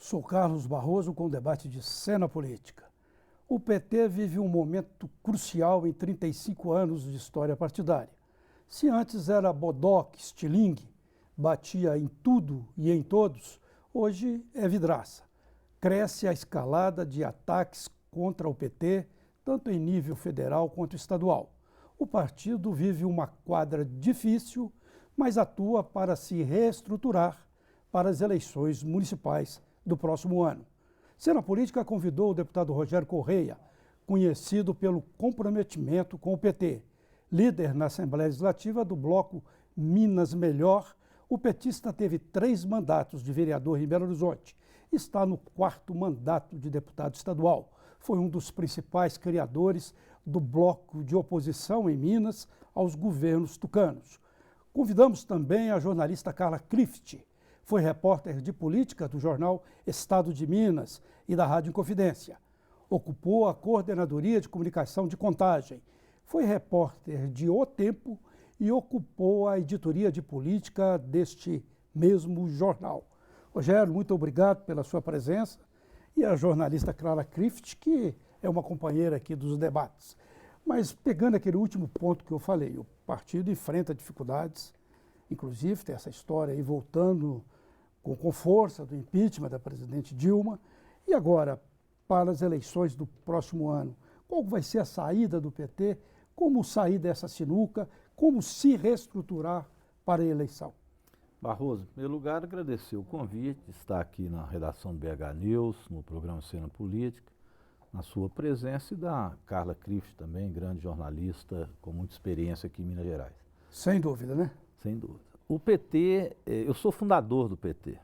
Sou Carlos Barroso com o debate de cena política. O PT vive um momento crucial em 35 anos de história partidária. Se antes era bodoque, estilingue, batia em tudo e em todos, hoje é vidraça. Cresce a escalada de ataques contra o PT, tanto em nível federal quanto estadual. O partido vive uma quadra difícil, mas atua para se reestruturar para as eleições municipais do próximo ano. Cena Política convidou o deputado Rogério Correia, conhecido pelo comprometimento com o PT. Líder na Assembleia Legislativa do bloco Minas Melhor, o petista teve 3 mandatos de vereador em Belo Horizonte. Está no 4º mandato de deputado estadual. Foi um dos principais criadores do bloco de oposição em Minas aos governos tucanos. Convidamos também a jornalista Carla Clift. Foi repórter de política do jornal Estado de Minas e da Rádio Inconfidência. Ocupou a coordenadoria de comunicação de Contagem. Foi repórter de O Tempo e ocupou a editoria de política deste mesmo jornal. Rogério, muito obrigado pela sua presença. E a jornalista Carla Clift, que é uma companheira aqui dos debates. Mas pegando aquele último ponto que eu falei, o partido enfrenta dificuldades, inclusive tem essa história aí voltando com força do impeachment da presidente Dilma. E agora, para as eleições do próximo ano, qual vai ser a saída do PT? Como sair dessa sinuca? Como se reestruturar para a eleição? Barroso, em primeiro lugar, agradecer o convite de estar aqui na redação do BH News, no programa Cena Política, na sua presença, e da Carla Clift também, grande jornalista com muita experiência aqui em Minas Gerais. Sem dúvida, né? Sem dúvida. O PT, eu sou fundador do PT.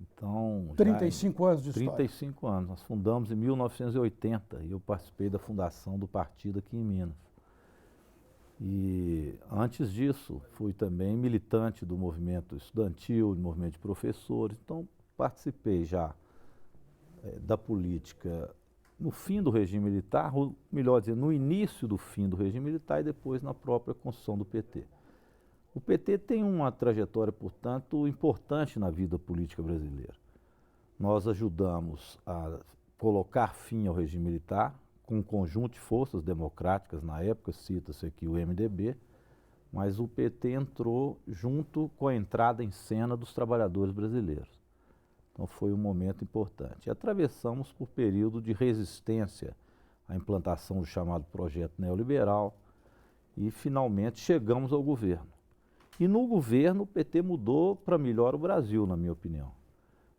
Então, 35 anos de história. 35 anos. Nós fundamos em 1980 e eu participei da fundação do partido aqui em Minas. E antes disso, fui também militante do movimento estudantil, do movimento de professores. Então, participei já da política no fim do regime militar, ou melhor dizer, no início do fim do regime militar e depois na própria construção do PT. O PT tem uma trajetória, portanto, importante na vida política brasileira. Nós ajudamos a colocar fim ao regime militar, com um conjunto de forças democráticas, na época cita-se aqui o MDB, mas o PT entrou junto com a entrada em cena dos trabalhadores brasileiros. Então foi um momento importante. E atravessamos por período de resistência à implantação do chamado projeto neoliberal e finalmente chegamos ao governo. E no governo o PT mudou para melhor o Brasil, na minha opinião.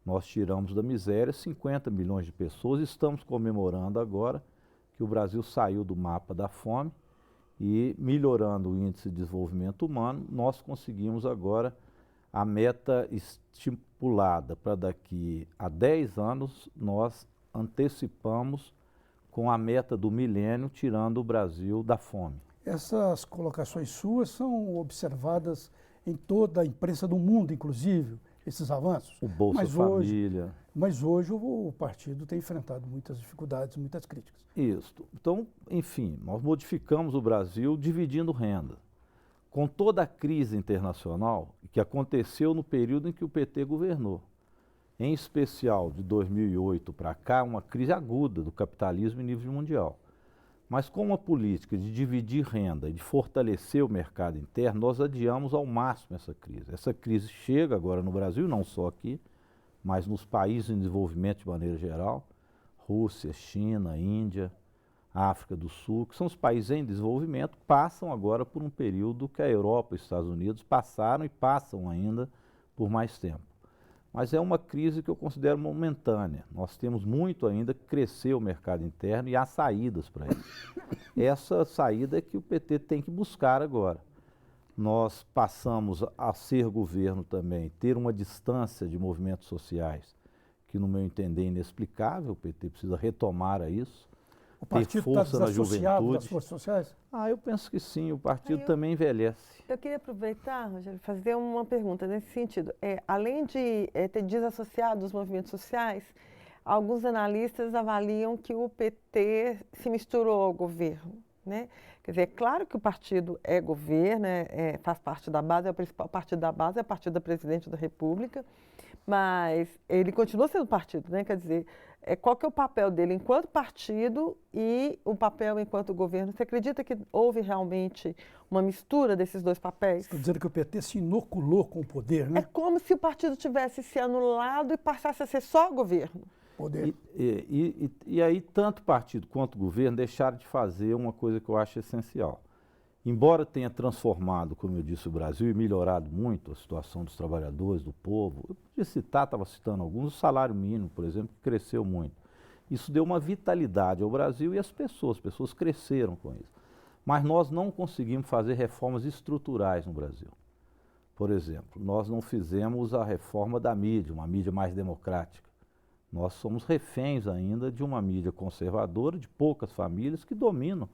Nós tiramos da miséria 50 milhões de pessoas e estamos comemorando agora que o Brasil saiu do mapa da fome e, melhorando o índice de desenvolvimento humano, nós conseguimos agora a meta estipulada para daqui a 10 anos, nós antecipamos com a meta do milênio, tirando o Brasil da fome. Essas colocações suas são observadas em toda a imprensa do mundo, inclusive, esses avanços. O Bolsa Família. Mas hoje o partido tem enfrentado muitas dificuldades, muitas críticas. Isso. Então, enfim, nós modificamos o Brasil dividindo renda. Com toda a crise internacional que aconteceu no período em que o PT governou, em especial de 2008 para cá, uma crise aguda do capitalismo em nível mundial. Mas com uma política de dividir renda e de fortalecer o mercado interno, nós adiamos ao máximo essa crise. Essa crise chega agora no Brasil, não só aqui, mas nos países em desenvolvimento de maneira geral, Rússia, China, Índia, África do Sul, que são os países em desenvolvimento, passam agora por um período que a Europa e os Estados Unidos passaram e passam ainda por mais tempo. Mas é uma crise que eu considero momentânea. Nós temos muito ainda que crescer o mercado interno e há saídas para isso. Essa saída é que o PT tem que buscar agora. Nós passamos a ser governo também, ter uma distância de movimentos sociais que, no meu entender, é inexplicável. O PT precisa retomar a isso. O partido está desassociado das forças sociais? Eu penso que sim, o partido também envelhece. Eu queria aproveitar, Rogério, fazer uma pergunta nesse sentido. Além de ter desassociado dos movimentos sociais, alguns analistas avaliam que o PT se misturou ao governo, né? Quer dizer, é claro que o partido é governo, faz parte da base, é o principal partido da base, é o partido da Presidente da República, Mas ele continua sendo partido, né? Quer dizer, qual que é o papel dele enquanto partido e o papel enquanto governo? Você acredita que houve realmente uma mistura desses dois papéis? Estou dizendo que o PT se inoculou com o poder, né? É como se o partido tivesse se anulado e passasse a ser só governo. Poder. E aí, tanto partido quanto governo deixaram de fazer uma coisa que eu acho essencial. Embora tenha transformado, como eu disse, o Brasil e melhorado muito a situação dos trabalhadores, do povo, eu podia citar, estava citando alguns, o salário mínimo, por exemplo, que cresceu muito. Isso deu uma vitalidade ao Brasil e às pessoas cresceram com isso. Mas nós não conseguimos fazer reformas estruturais no Brasil. Por exemplo, nós não fizemos a reforma da mídia, uma mídia mais democrática. Nós somos reféns ainda de uma mídia conservadora, de poucas famílias que dominam,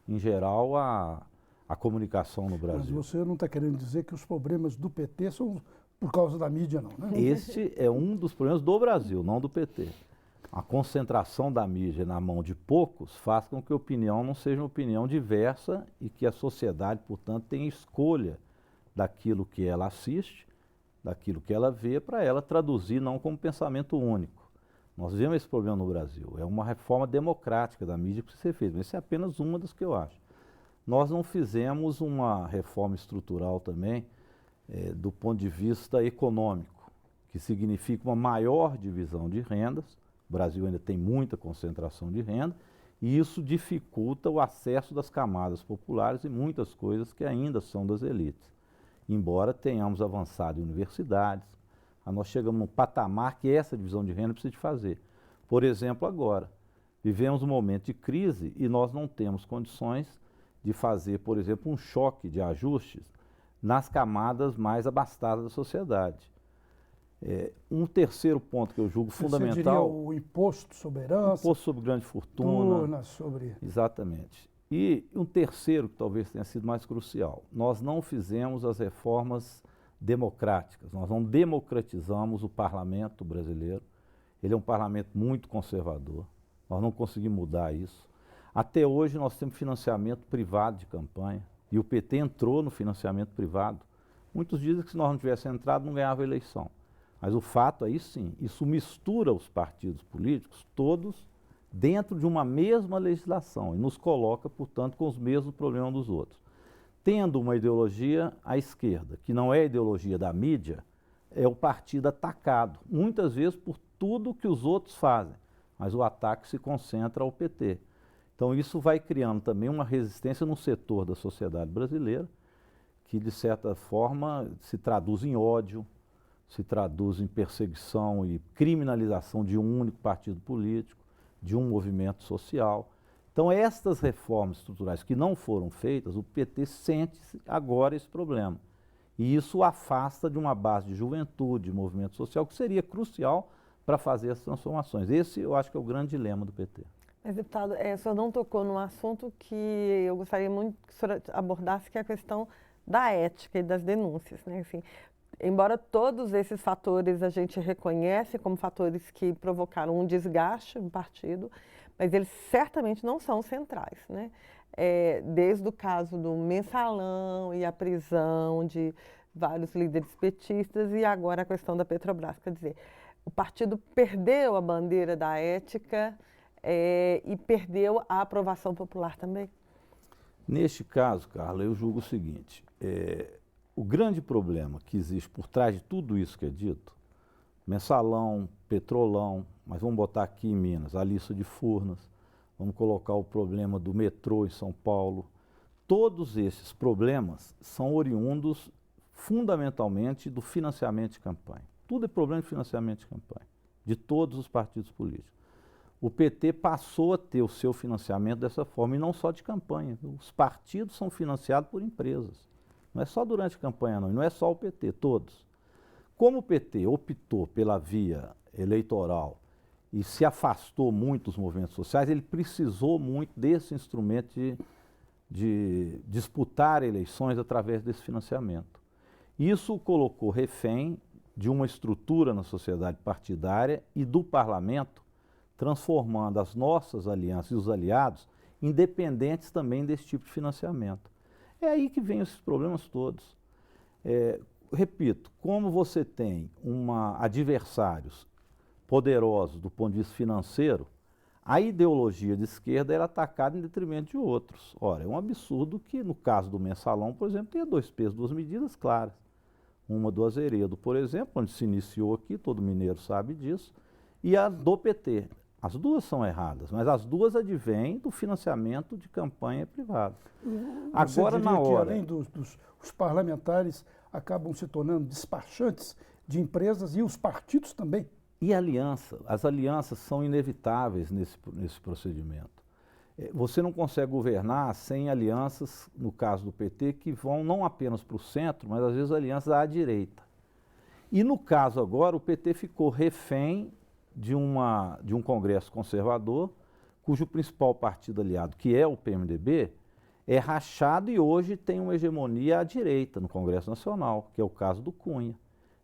em geral, a comunicação no Brasil. Mas você não está querendo dizer que os problemas do PT são por causa da mídia, não, né? Este é um dos problemas do Brasil, não do PT. A concentração da mídia na mão de poucos faz com que a opinião não seja uma opinião diversa e que a sociedade, portanto, tenha escolha daquilo que ela assiste, daquilo que ela vê, para ela traduzir não como pensamento único. Nós vemos esse problema no Brasil. É uma reforma democrática da mídia que precisa ser feita. Mas essa é apenas uma das que eu acho. Nós não fizemos uma reforma estrutural também do ponto de vista econômico, que significa uma maior divisão de rendas. O Brasil ainda tem muita concentração de renda e isso dificulta o acesso das camadas populares e muitas coisas que ainda são das elites. Embora tenhamos avançado em universidades, nós chegamos num patamar que essa divisão de renda precisa de fazer. Por exemplo, agora, vivemos um momento de crise e nós não temos condições de fazer, por exemplo, um choque de ajustes nas camadas mais abastadas da sociedade. Um terceiro ponto que eu julgo fundamental... Você diria o imposto sobre herança? Imposto sobre grande fortuna. Sobre... Exatamente. E um terceiro, que talvez tenha sido mais crucial, nós não fizemos as reformas democráticas, nós não democratizamos o parlamento brasileiro. Ele é um parlamento muito conservador, nós não conseguimos mudar isso. Até hoje nós temos financiamento privado de campanha e o PT entrou no financiamento privado. Muitos dizem que se nós não tivéssemos entrado não ganhava a eleição. Mas o fato aí sim, isso mistura os partidos políticos todos dentro de uma mesma legislação e nos coloca, portanto, com os mesmos problemas dos outros. Tendo uma ideologia à esquerda, que não é a ideologia da mídia, é o partido atacado, muitas vezes por tudo que os outros fazem, mas o ataque se concentra ao PT. Então isso vai criando também uma resistência no setor da sociedade brasileira, que de certa forma se traduz em ódio, se traduz em perseguição e criminalização de um único partido político, de um movimento social. Então, estas reformas estruturais que não foram feitas, o PT sente agora esse problema. E isso o afasta de uma base de juventude, de movimento social, que seria crucial para fazer as transformações. Esse, eu acho que é o grande dilema do PT. Mas, deputado, o senhor não tocou num assunto que eu gostaria muito que o senhor abordasse, que é a questão da ética e das denúncias, né? Assim, embora todos esses fatores a gente reconhece como fatores que provocaram um desgaste no partido, mas eles certamente não são centrais, né? Desde o caso do mensalão e a prisão de vários líderes petistas e agora a questão da Petrobras. Quer dizer, o partido perdeu a bandeira da ética e perdeu a aprovação popular também? Neste caso, Carla, eu julgo o seguinte, o grande problema que existe por trás de tudo isso que é dito, mensalão, petrolão, mas vamos botar aqui em Minas, a lista de Furnas, vamos colocar o problema do metrô em São Paulo. Todos esses problemas são oriundos fundamentalmente do financiamento de campanha. Tudo é problema de financiamento de campanha, de todos os partidos políticos. O PT passou a ter o seu financiamento dessa forma, e não só de campanha. Os partidos são financiados por empresas. Não é só durante a campanha, não, e não é só o PT, todos. Como o PT optou pela via eleitoral e se afastou muito dos movimentos sociais, ele precisou muito desse instrumento de disputar eleições através desse financiamento. Isso o colocou refém de uma estrutura na sociedade partidária e do parlamento, transformando as nossas alianças e os aliados independentes também desse tipo de financiamento. É aí que vem esses problemas todos. repito, como você tem adversários poderosos do ponto de vista financeiro, a ideologia de esquerda era atacada em detrimento de outros. Ora, é um absurdo que, no caso do Mensalão, por exemplo, tenha 2 pesos, 2 medidas claras. Uma do Azeredo, por exemplo, onde se iniciou aqui, todo mineiro sabe disso, e a do PT. As duas são erradas, mas as duas advêm do financiamento de campanha privada. Agora, na hora... além os parlamentares acabam se tornando despachantes de empresas e os partidos também. E as alianças são inevitáveis nesse procedimento. Você não consegue governar sem alianças, no caso do PT, que vão não apenas para o centro, mas às vezes alianças à direita. E no caso agora, o PT ficou refém de um Congresso conservador, cujo principal partido aliado, que é o PMDB, é rachado e hoje tem uma hegemonia à direita no Congresso Nacional, que é o caso do Cunha.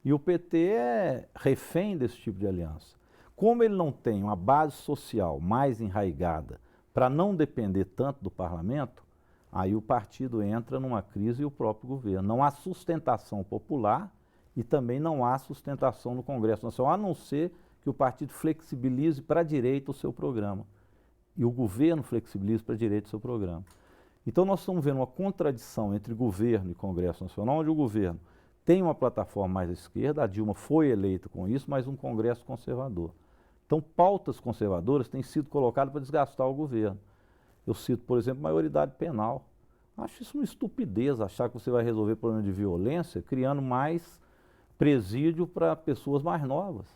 E o PT é refém desse tipo de aliança. Como ele não tem uma base social mais enraigada para não depender tanto do parlamento, aí o partido entra numa crise e o próprio governo. Não há sustentação popular e também não há sustentação no Congresso Nacional, a não ser que o partido flexibilize para a direita o seu programa. E o governo flexibilize para a direita o seu programa. Então nós estamos vendo uma contradição entre governo e Congresso Nacional, onde o governo tem uma plataforma mais à esquerda, a Dilma foi eleita com isso, mas um Congresso conservador. Então, pautas conservadoras têm sido colocadas para desgastar o governo. Eu cito, por exemplo, maioridade penal. Acho isso uma estupidez, achar que você vai resolver problema de violência criando mais presídio para pessoas mais novas.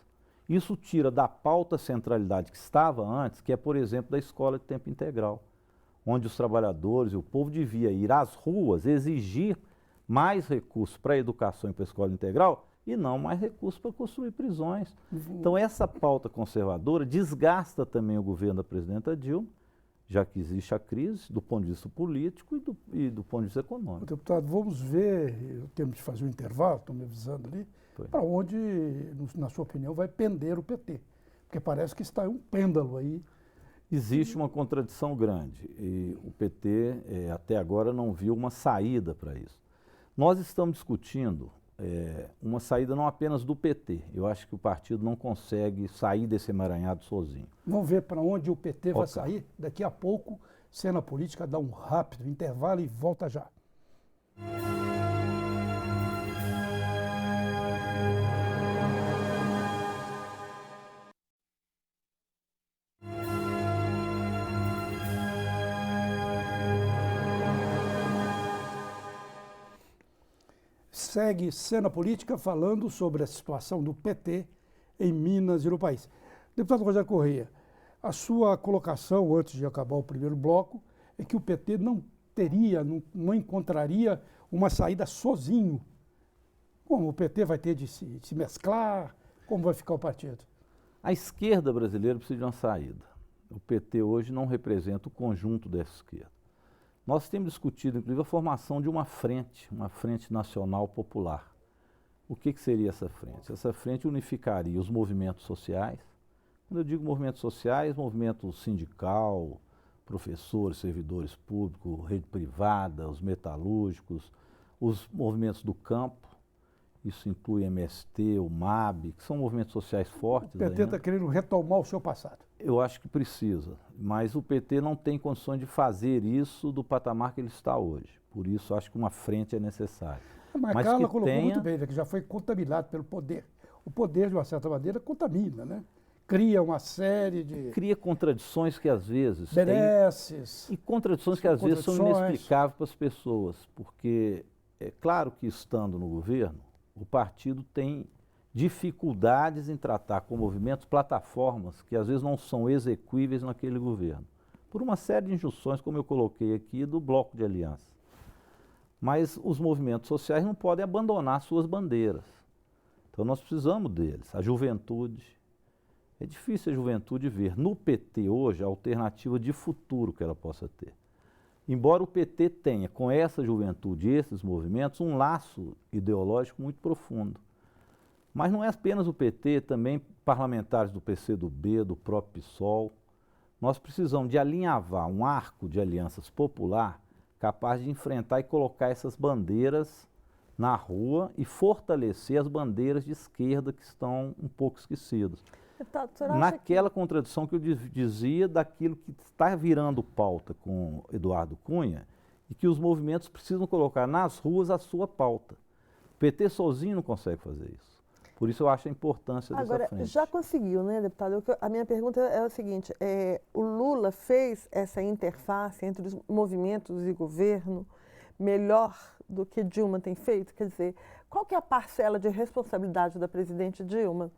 Isso tira da pauta a centralidade que estava antes, que é, por exemplo, da escola de tempo integral, onde os trabalhadores e o povo devia ir às ruas exigir mais recursos para a educação e para a escola integral e não mais recursos para construir prisões. Então essa pauta conservadora desgasta também o governo da presidenta Dilma, já que existe a crise do ponto de vista político e do ponto de vista econômico. Deputado, vamos ver, temos de fazer um intervalo, estão me avisando ali, para onde, na sua opinião, vai pender o PT. Porque parece que está um pêndulo aí. Existe uma contradição grande e o PT até agora não viu uma saída para isso. Nós estamos discutindo uma saída não apenas do PT. Eu acho que o partido não consegue sair desse emaranhado sozinho. Vamos ver para onde o PT vai sair. Daqui a pouco, Cena Política dá um rápido intervalo e volta já. Segue Cena Política falando sobre a situação do PT em Minas e no país. Deputado Rogério Correia, a sua colocação, antes de acabar o primeiro bloco, é que o PT não encontraria uma saída sozinho. Como o PT vai ter de se mesclar? Como vai ficar o partido? A esquerda brasileira precisa de uma saída. O PT hoje não representa o conjunto dessa esquerda. Nós temos discutido, inclusive, a formação de uma frente nacional popular. O que seria essa frente? Essa frente unificaria os movimentos sociais. Quando eu digo movimentos sociais, movimento sindical, professores, servidores públicos, rede privada, os metalúrgicos, os movimentos do campo. Isso inclui MST, o MAB, que são movimentos sociais fortes. O PT está querendo retomar o seu passado. Eu acho que precisa, mas o PT não tem condições de fazer isso do patamar que ele está hoje. Por isso, acho que uma frente é necessária. Mas Carla colocou muito bem, né, que já foi contaminado pelo poder. O poder, de uma certa maneira, contamina, né? Cria uma série de... Cria contradições que às vezes... Mereces. E contradições que às vezes são inexplicáveis para as pessoas, porque é claro que estando no governo, o partido tem dificuldades em tratar com movimentos plataformas que às vezes não são execuíveis naquele governo, por uma série de injunções, como eu coloquei aqui, do bloco de aliança. Mas os movimentos sociais não podem abandonar suas bandeiras. Então nós precisamos deles. A juventude. É difícil a juventude ver no PT hoje a alternativa de futuro que ela possa ter. Embora o PT tenha com essa juventude e esses movimentos um laço ideológico muito profundo. Mas não é apenas o PT, também parlamentares do PCdoB, do próprio PSOL. Nós precisamos de alinhavar um arco de alianças popular capaz de enfrentar e colocar essas bandeiras na rua e fortalecer as bandeiras de esquerda que estão um pouco esquecidas. Deputado, o senhor acha Naquela contradição que eu dizia daquilo que está virando pauta com Eduardo Cunha e que os movimentos precisam colocar nas ruas a sua pauta. O PT sozinho não consegue fazer isso. Por isso eu acho a importância dessa Agora, frente. já conseguiu, né, deputado? A minha pergunta é o seguinte, o Lula fez essa interface entre os movimentos e governo melhor do que Dilma tem feito? Quer dizer, qual que é a parcela de responsabilidade da presidente Dilma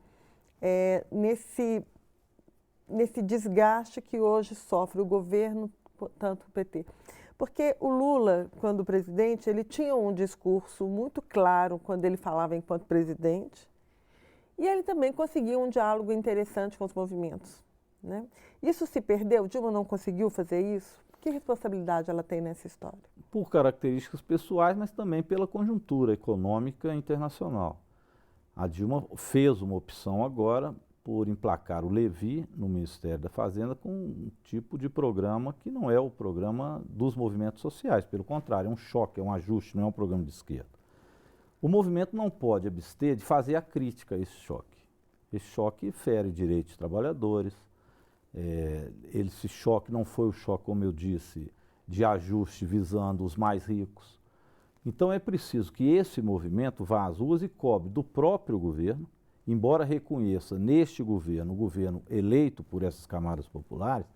nesse desgaste que hoje sofre o governo, tanto o PT? Porque o Lula, quando presidente, ele tinha um discurso muito claro quando ele falava enquanto presidente, e ele também conseguiu um diálogo interessante com os movimentos, né? Isso se perdeu? Dilma não conseguiu fazer isso? Que responsabilidade ela tem nessa história? Por características pessoais, mas também pela conjuntura econômica internacional. A Dilma fez uma opção agora por emplacar o Levi no Ministério da Fazenda com um tipo de programa que não é o programa dos movimentos sociais, pelo contrário, é um choque, é um ajuste, não é um programa de esquerda. O movimento não pode abster de fazer a crítica a esse choque. Esse choque fere direitos dos trabalhadores, esse choque não foi o choque, como eu disse, de ajuste visando os mais ricos. Então é preciso que esse movimento vá às ruas e cobre do próprio governo, embora reconheça neste governo, o governo eleito por essas camadas populares,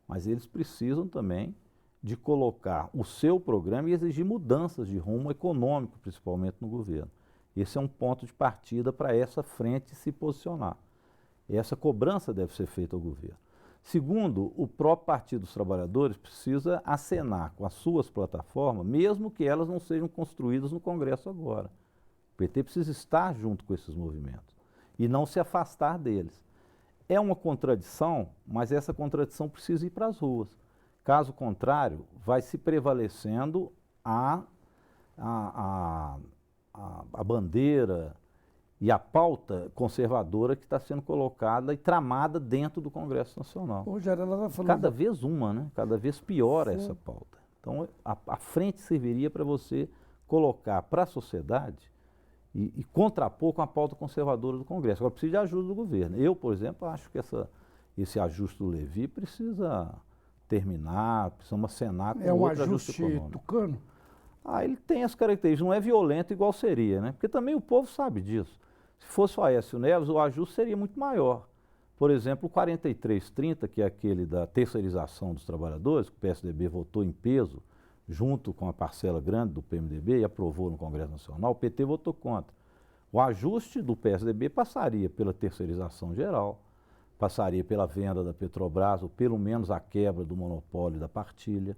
mas eles precisam também de colocar o seu programa e exigir mudanças de rumo econômico, principalmente no governo. Esse é um ponto de partida para essa frente se posicionar. Essa cobrança deve ser feita ao governo. Segundo, o próprio Partido dos Trabalhadores precisa acenar com as suas plataformas, mesmo que elas não sejam construídas no Congresso agora. O PT precisa estar junto com esses movimentos e não se afastar deles. É uma contradição, mas essa contradição precisa ir para as ruas. Caso contrário, vai se prevalecendo a bandeira e a pauta conservadora que está sendo colocada e tramada dentro do Congresso Nacional. Rogério, ela está falando... Cada vez uma, né? Cada vez piora Sim. essa pauta. Então, a frente serviria para você colocar para a sociedade e contrapor com a pauta conservadora do Congresso. Agora, precisa de ajuda do governo. Eu, por exemplo, acho que esse ajuste do Levi precisa terminar, precisamos acenar com outro ajuste econômico. tucano? Ele tem as características, não é violento igual seria, né? Porque também o povo sabe disso. Se fosse o Aécio Neves, o ajuste seria muito maior. Por exemplo, o 4330, que é aquele da terceirização dos trabalhadores, que o PSDB votou em peso, junto com a parcela grande do PMDB e aprovou no Congresso Nacional, o PT votou contra. O ajuste do PSDB passaria pela terceirização geral, passaria pela venda da Petrobras, ou pelo menos a quebra do monopólio da partilha.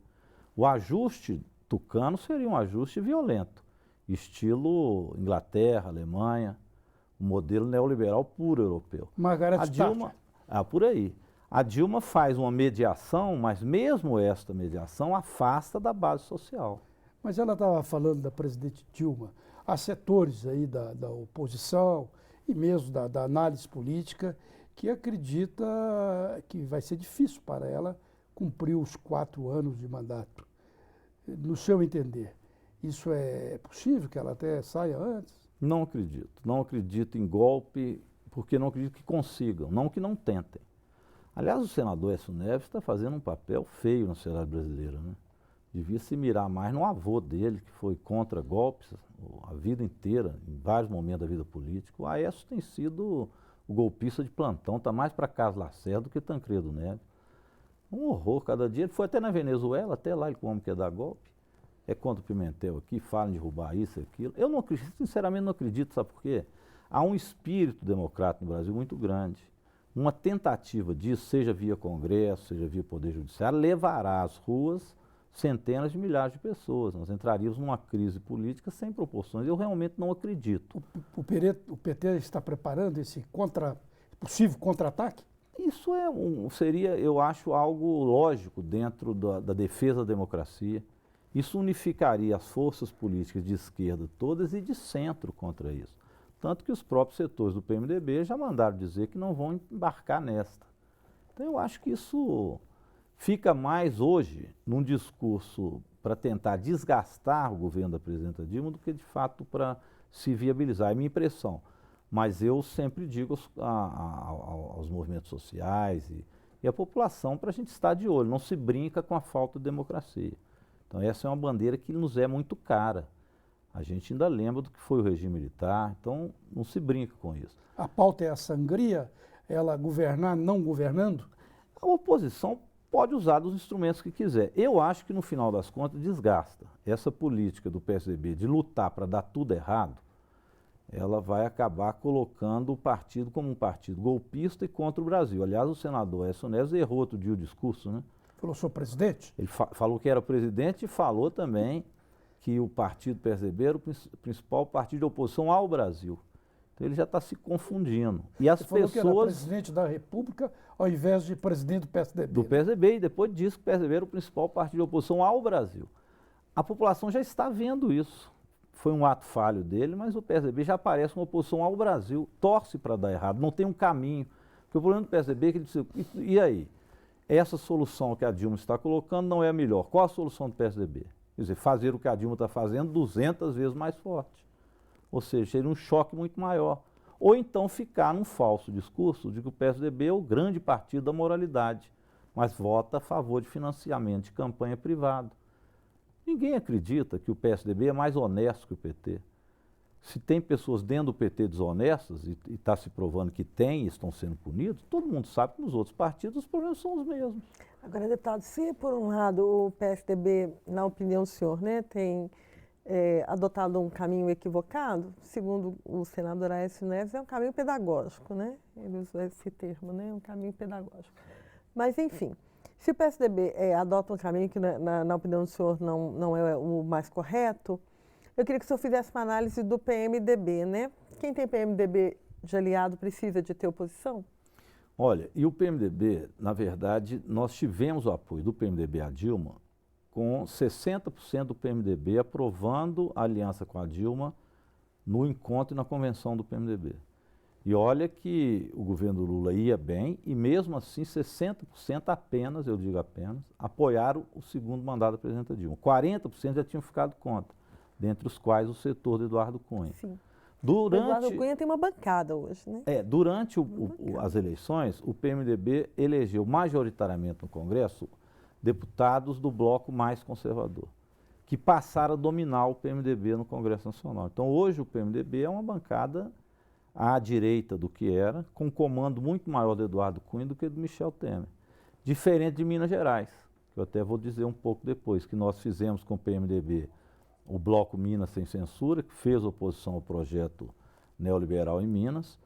O ajuste tucano seria um ajuste violento, estilo Inglaterra, Alemanha, um modelo neoliberal puro europeu. Margaret Dilma, por aí. A Dilma faz uma mediação, mas mesmo esta mediação afasta da base social. Mas ela estava falando da presidente Dilma. Há setores aí da oposição e mesmo da análise política que acredita que vai ser difícil para ela cumprir os 4 anos de mandato. No seu entender, isso é possível que ela até saia antes? Não acredito. Não acredito em golpe, porque não acredito que consigam, não que não tentem. Aliás, o senador Aécio Neves está fazendo um papel feio na sociedade brasileira, né? Devia se mirar mais no avô dele, que foi contra golpes a vida inteira, em vários momentos da vida política. O Aécio tem sido o golpista de plantão, está mais para Carlos Lacerda do que Tancredo Neves. Um horror cada dia. Ele foi até na Venezuela, até lá ele como quer dar golpe. É contra o Pimentel aqui, falam de derrubar isso e aquilo. Eu não acredito, sinceramente não acredito, sabe por quê? Há um espírito democrata no Brasil muito grande. Uma tentativa disso, seja via Congresso, seja via Poder Judiciário, levará às ruas centenas de milhares de pessoas. Nós entraríamos numa crise política sem proporções. Eu realmente não acredito. O PT está preparando esse possível contra-ataque? Isso seria, eu acho, algo lógico dentro da defesa da democracia. Isso unificaria as forças políticas de esquerda todas e de centro contra isso. Tanto que os próprios setores do PMDB já mandaram dizer que não vão embarcar nesta. Então eu acho que isso fica mais hoje num discurso para tentar desgastar o governo da presidenta Dilma do que, de fato, para se viabilizar. É minha impressão. Mas eu sempre digo aos movimentos sociais e à população para a gente estar de olho. Não se brinca com a falta de democracia. Então, essa é uma bandeira que nos é muito cara. A gente ainda lembra do que foi o regime militar, então não se brinca com isso. A pauta é a sangria, ela governar não governando? A oposição pode usar dos instrumentos que quiser. Eu acho que, no final das contas, desgasta. Essa política do PSDB de lutar para dar tudo errado, ela vai acabar colocando o partido como um partido golpista e contra o Brasil. Aliás, o senador Aécio Neves errou outro dia o discurso, né? Falou, sou presidente? Ele falou que era presidente e falou também que o partido PSDB era o principal partido de oposição ao Brasil. Então ele já está se confundindo. E as Ele falou que era pessoas presidente da República ao invés de presidente do PSDB. do PSDB, e depois disse que o PSDB era o principal partido de oposição ao Brasil. A população já está vendo isso. Foi um ato falho dele, mas o PSDB já parece uma oposição ao Brasil. Torce para dar errado, não tem um caminho. Porque o problema do PSDB é que ele disse, e aí? Essa solução que a Dilma está colocando não é a melhor. Qual a solução do PSDB? Quer dizer, fazer o que a Dilma está fazendo 200 vezes mais forte. Ou seja, seria um choque muito maior. Ou então ficar num falso discurso de que o PSDB é o grande partido da moralidade, mas vota a favor de financiamento de campanha privada. Ninguém acredita que o PSDB é mais honesto que o PT. Se tem pessoas dentro do PT desonestas, e está se provando que tem e estão sendo punidos, todo mundo sabe que nos outros partidos os problemas são os mesmos. Agora, deputado, se por um lado o PSDB, na opinião do senhor, né, tem adotado um caminho equivocado, segundo o senador Aécio Neves, é um caminho pedagógico, né? Ele usou esse termo, né? Um caminho pedagógico. Mas, enfim, se o PSDB adota um caminho que, na opinião do senhor, não é o mais correto, eu queria que o senhor fizesse uma análise do PMDB, né? Quem tem PMDB de aliado precisa de ter oposição? Olha, e o PMDB, na verdade, nós tivemos o apoio do PMDB à Dilma, com 60% do PMDB aprovando a aliança com a Dilma no encontro e na convenção do PMDB. E olha que o governo Lula ia bem e mesmo assim 60% apenas, eu digo apenas, apoiaram o segundo mandato da presidenta Dilma. 40% já tinham ficado contra, dentre os quais o setor do Eduardo Cunha. Sim. O Eduardo Durante, Cunha tem uma bancada hoje, né? durante as eleições, o PMDB elegeu majoritariamente no Congresso deputados do bloco mais conservador, que passaram a dominar o PMDB no Congresso Nacional. Então, hoje o PMDB é uma bancada à direita do que era, com um comando muito maior do Eduardo Cunha do que do Michel Temer. Diferente de Minas Gerais, que eu até vou dizer um pouco depois, que nós fizemos com o PMDB o Bloco Minas Sem Censura, que fez oposição ao projeto neoliberal em Minas,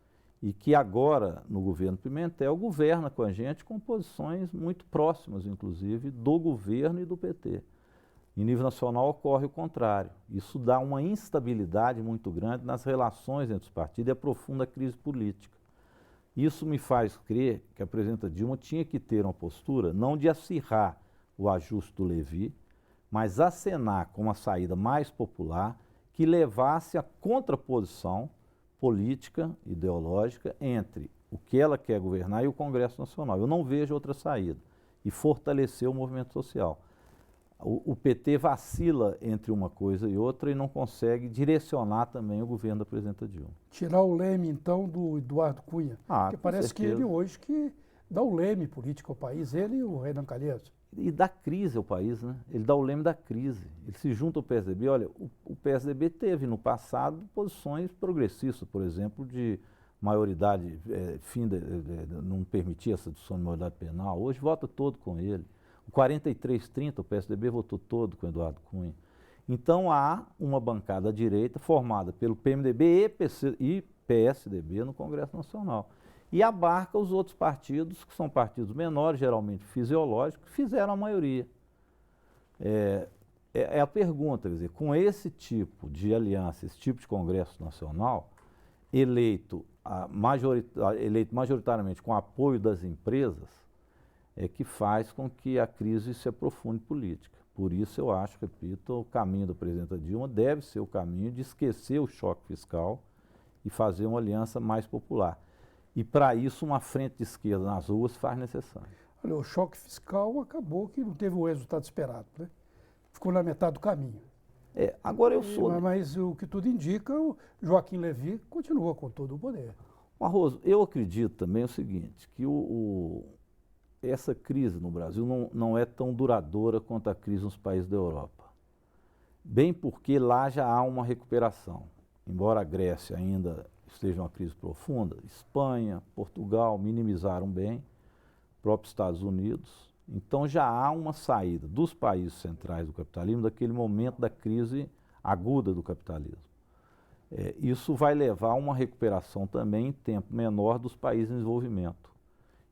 e que agora, no governo Pimentel, governa com a gente com posições muito próximas, inclusive, do governo e do PT. Em nível nacional ocorre o contrário. Isso dá uma instabilidade muito grande nas relações entre os partidos e aprofunda a crise política. Isso me faz crer que a presidenta Dilma tinha que ter uma postura não de acirrar o ajuste do Levi, mas acenar com uma saída mais popular que levasse a contraposição política, ideológica, entre o que ela quer governar e o Congresso Nacional. Eu não vejo outra saída. E fortalecer o movimento social. O PT vacila entre uma coisa e outra e não consegue direcionar também o governo da presidenta Dilma. Tirar o leme, então, do Eduardo Cunha. Porque com parece certeza. que ele hoje que dá o leme político ao país, ele e o Renan Calheiros. E dá crise ao país, né? Ele dá o leme da crise. Ele se junta ao PSDB. Olha, o PSDB teve no passado posições progressistas, por exemplo, de maioridade, não permitia essa discussão de maioridade penal. Hoje vota todo com ele. O 43-30, o PSDB votou todo com Eduardo Cunha. Então há uma bancada à direita formada pelo PMDB e PSDB no Congresso Nacional. E abarca os outros partidos, que são partidos menores, geralmente fisiológicos, que fizeram a maioria. É a pergunta, quer dizer, com esse tipo de aliança, esse tipo de Congresso Nacional, eleito majoritariamente com apoio das empresas, é que faz com que a crise se aprofunde política. Por isso eu acho, repito, o caminho da presidenta Dilma deve ser o caminho de esquecer o choque fiscal e fazer uma aliança mais popular. E para isso uma frente de esquerda nas ruas faz necessário. Olha, o choque fiscal acabou que não teve o resultado esperado, né? ficou na metade do caminho. Agora eu sou... Mas o que tudo indica, o Joaquim Levy continua com todo o poder. Barroso, eu acredito também o seguinte, que essa crise no Brasil não é tão duradoura quanto a crise nos países da Europa. Bem porque lá já há uma recuperação. Embora a Grécia ainda esteja em uma crise profunda, Espanha, Portugal minimizaram bem, próprios Estados Unidos. Então já há uma saída dos países centrais do capitalismo daquele momento da crise aguda do capitalismo. Isso vai levar a uma recuperação também em tempo menor dos países em desenvolvimento.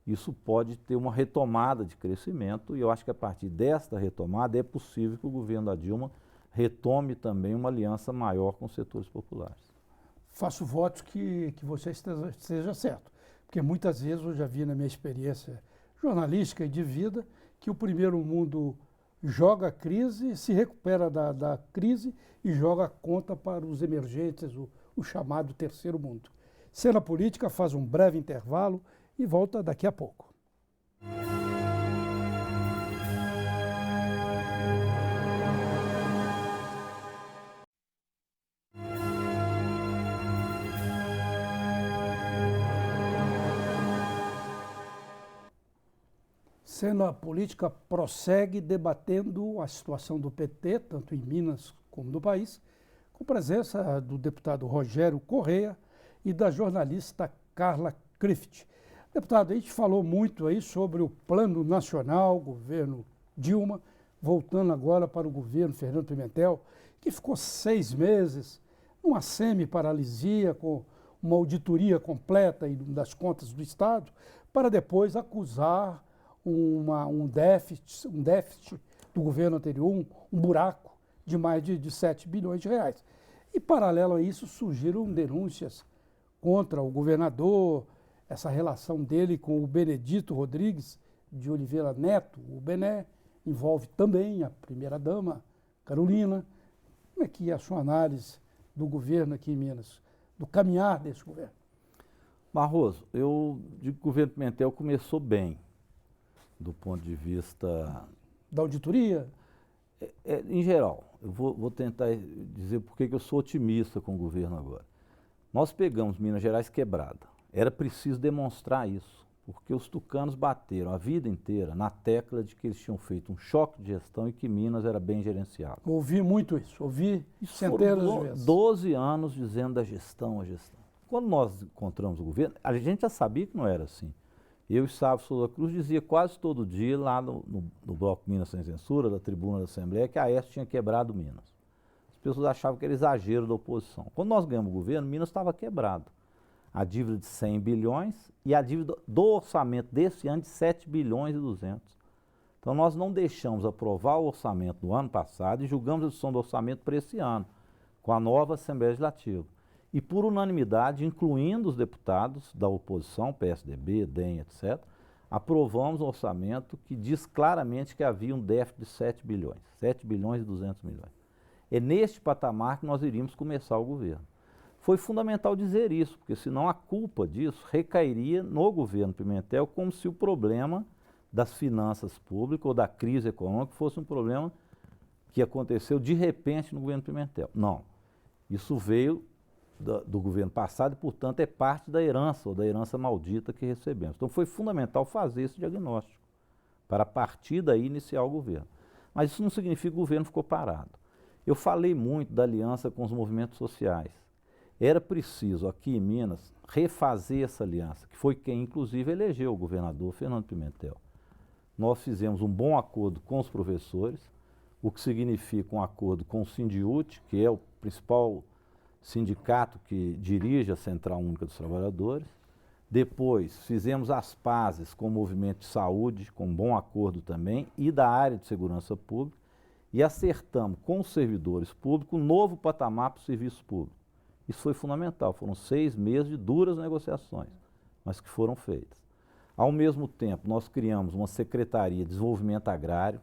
Isso pode ter uma retomada de crescimento e eu acho que a partir desta retomada é possível que o governo da Dilma retome também uma aliança maior com os setores populares. Faço votos que você esteja certo, porque muitas vezes eu já vi na minha experiência jornalística e de vida que o primeiro mundo joga a crise, se recupera da crise e joga a conta para os emergentes, o chamado terceiro mundo. Cena Política faz um breve intervalo e volta daqui a pouco. Cena Política prossegue debatendo a situação do PT, tanto em Minas como no país, com presença do deputado Rogério Correia e da jornalista Carla Crift. Deputado, a gente falou muito aí sobre o Plano Nacional, governo Dilma, voltando agora para o governo Fernando Pimentel, que ficou 6 meses numa semi-paralisia, com uma auditoria completa das contas do Estado, para depois acusar um déficit do governo anterior, um buraco de mais de 7 bilhões de reais. E, paralelo a isso, surgiram denúncias contra o governador, essa relação dele com o Benedito Rodrigues de Oliveira Neto, o Bené, envolve também a primeira-dama, Carolina. Como é que é a sua análise do governo aqui em Minas, do caminhar desse governo? Barroso, eu digo que o governo Pimentel começou bem, do ponto de vista... Da auditoria? Em geral, eu vou tentar dizer por que eu sou otimista com o governo agora. Nós pegamos Minas Gerais quebrada. Era preciso demonstrar isso, porque os tucanos bateram a vida inteira na tecla de que eles tinham feito um choque de gestão e que Minas era bem gerenciado. Ouvi muito isso, ouvi centenas de vezes. 12 anos dizendo da gestão, a gestão. Quando nós encontramos o governo, a gente já sabia que não era assim. Eu e Sávio Souza Cruz dizia quase todo dia lá no Bloco Minas Sem Censura, da tribuna da Assembleia, que a Aécio tinha quebrado Minas. As pessoas achavam que era exagero da oposição. Quando nós ganhamos o governo, Minas estava quebrado. A dívida de 100 bilhões e a dívida do orçamento desse ano de 7 bilhões e 200. Então nós não deixamos aprovar o orçamento do ano passado e julgamos a discussão do orçamento para esse ano, com a nova Assembleia Legislativa. E por unanimidade, incluindo os deputados da oposição, PSDB, DEM, etc., aprovamos um orçamento que diz claramente que havia um déficit de 7 bilhões, 7 bilhões e 200 milhões. É neste patamar que nós iríamos começar o governo. Foi fundamental dizer isso, porque senão a culpa disso recairia no governo Pimentel, como se o problema das finanças públicas ou da crise econômica fosse um problema que aconteceu de repente no governo Pimentel. Não, isso veio do governo passado e, portanto, é parte da herança, ou da herança maldita que recebemos. Então foi fundamental fazer esse diagnóstico, para a partir daí iniciar o governo. Mas isso não significa que o governo ficou parado. Eu falei muito da aliança com os movimentos sociais. Era preciso, aqui em Minas, refazer essa aliança, que foi quem, inclusive, elegeu o governador Fernando Pimentel. Nós fizemos um bom acordo com os professores, o que significa um acordo com o Sindiúte, que é o principal sindicato que dirige a Central Única dos Trabalhadores. Depois, fizemos as pazes com o movimento de saúde, com um bom acordo também, e da área de segurança pública, e acertamos com os servidores públicos um novo patamar para o serviço público. Isso foi fundamental, foram 6 meses de duras negociações, mas que foram feitas. Ao mesmo tempo, nós criamos uma Secretaria de Desenvolvimento Agrário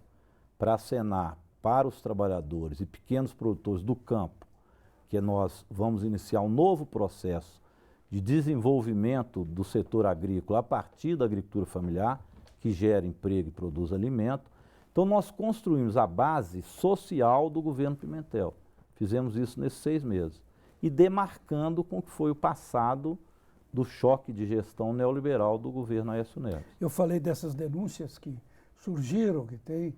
para acenar para os trabalhadores e pequenos produtores do campo, que nós vamos iniciar um novo processo de desenvolvimento do setor agrícola a partir da agricultura familiar, que gera emprego e produz alimento. Então, nós construímos a base social do governo Pimentel. Fizemos isso nesses 6 meses. E demarcando com o que foi o passado do choque de gestão neoliberal do governo Aécio Neves. Eu falei dessas denúncias que surgiram, que tem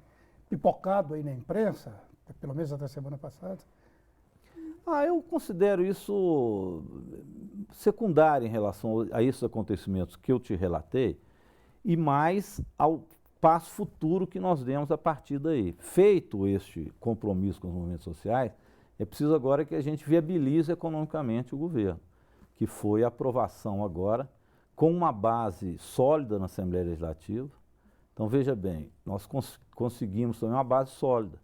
pipocado aí na imprensa, pelo menos até a semana passada. Eu considero isso secundário em relação a esses acontecimentos que eu te relatei e mais ao passo futuro que nós demos a partir daí. Feito este compromisso com os movimentos sociais, é preciso agora que a gente viabilize economicamente o governo, que foi a aprovação agora com uma base sólida na Assembleia Legislativa. Então, veja bem, nós conseguimos também uma base sólida,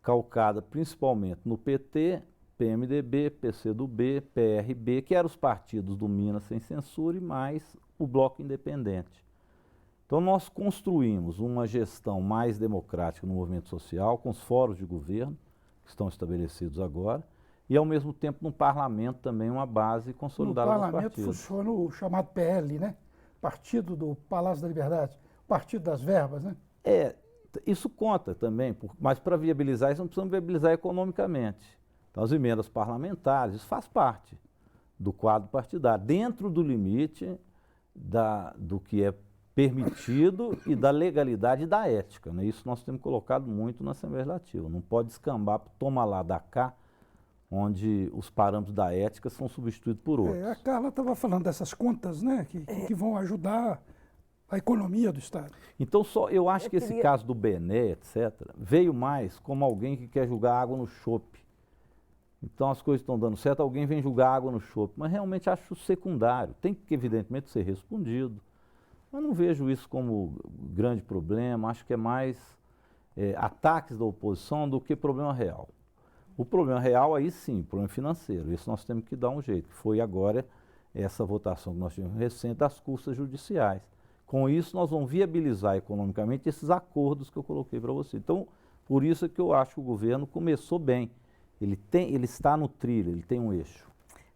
calcada principalmente no PT, PMDB, PCdoB, PRB, que eram os partidos do Minas Sem Censura e mais o Bloco Independente. Então, nós construímos uma gestão mais democrática no movimento social, com os fóruns de governo, que estão estabelecidos agora, e, ao mesmo tempo, no parlamento também uma base consolidada dos partidos. No parlamento funciona o chamado PL, né? Partido do Palácio da Liberdade, Partido das Verbas, né? Isso conta também, mas para viabilizar isso, não precisamos viabilizar economicamente. Então, as emendas parlamentares, isso faz parte do quadro partidário, dentro do limite do que é permitido e da legalidade e da ética, né? Isso nós temos colocado muito na Assembleia Legislativa. Não pode descambar, toma lá, dá cá, onde os parâmetros da ética são substituídos por outros. A Carla estava falando dessas contas, né, que vão ajudar a economia do Estado. Então, eu acho que esse caso do Bené, etc., veio mais como alguém que quer jogar água no chope. Então, as coisas estão dando certo, alguém vem jogar água no chope, mas realmente acho secundário. Tem que, evidentemente, ser respondido. Mas não vejo isso como grande problema, acho que é mais ataques da oposição do que problema real. O problema real aí sim, problema financeiro, isso nós temos que dar um jeito, que foi agora essa votação que nós tivemos recente das custas judiciais. Com isso nós vamos viabilizar economicamente esses acordos que eu coloquei para você. Então, por isso é que eu acho que o governo começou bem, ele está no trilho, ele tem um eixo.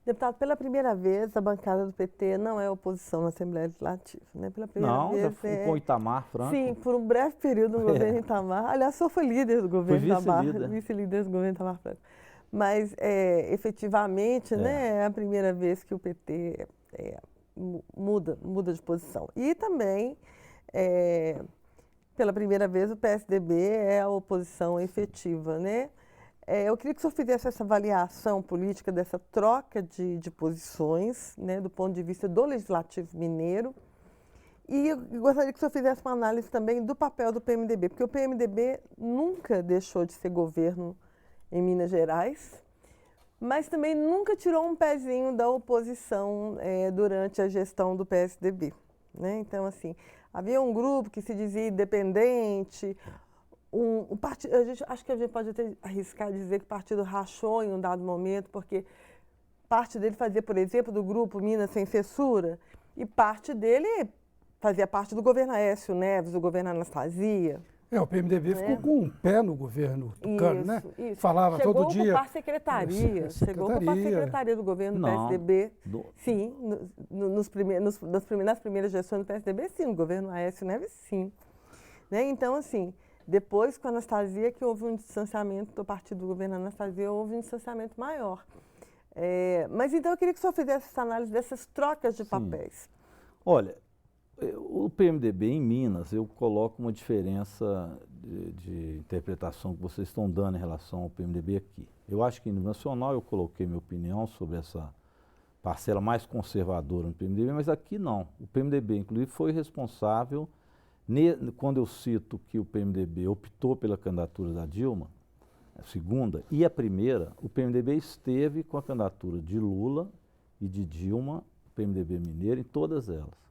Deputado, pela primeira vez, a bancada do PT não é oposição na Assembleia Legislativa, né? Pela primeira vez, já foi com o Itamar Franco. Sim, por um breve período no governo Itamar. Aliás, só foi líder do governo Itamar, vice-líder do governo Itamar Franco. Mas, efetivamente, né, é a primeira vez que o PT muda de posição. E também, pela primeira vez, o PSDB é a oposição efetiva, né? Eu queria que o senhor fizesse essa avaliação política dessa troca de posições, né, do ponto de vista do Legislativo Mineiro. E eu gostaria que o senhor fizesse uma análise também do papel do PMDB, porque o PMDB nunca deixou de ser governo em Minas Gerais, mas também nunca tirou um pezinho da oposição durante a gestão do PSDB, né? Então, assim, havia um grupo que se dizia independente. Acho que a gente pode até arriscar dizer que o partido rachou em um dado momento, porque parte dele fazia, por exemplo, do grupo Minas Sem Censura, e parte dele fazia parte do governo Aécio Neves, do governo Anastasia. O PMDB ficou com um pé no governo tucano, né? Isso. Falava todo dia. Chegou a ocupar secretaria do governo do PSDB. Sim, nas primeiras gestões do PSDB, sim. No governo Aécio Neves, sim. Né? Então, assim, depois, com a Anastasia, que houve um distanciamento do partido do governo Anastasia, houve um distanciamento maior. Mas, então, eu queria que o senhor fizesse essa análise dessas trocas de papéis. Olha, o PMDB em Minas, eu coloco uma diferença de interpretação que vocês estão dando em relação ao PMDB aqui. Eu acho que no nacional eu coloquei minha opinião sobre essa parcela mais conservadora no PMDB, mas aqui não. O PMDB, inclusive, foi responsável, quando eu cito que o PMDB optou pela candidatura da Dilma, a segunda e a primeira, o PMDB esteve com a candidatura de Lula e de Dilma, o PMDB mineiro, em todas elas.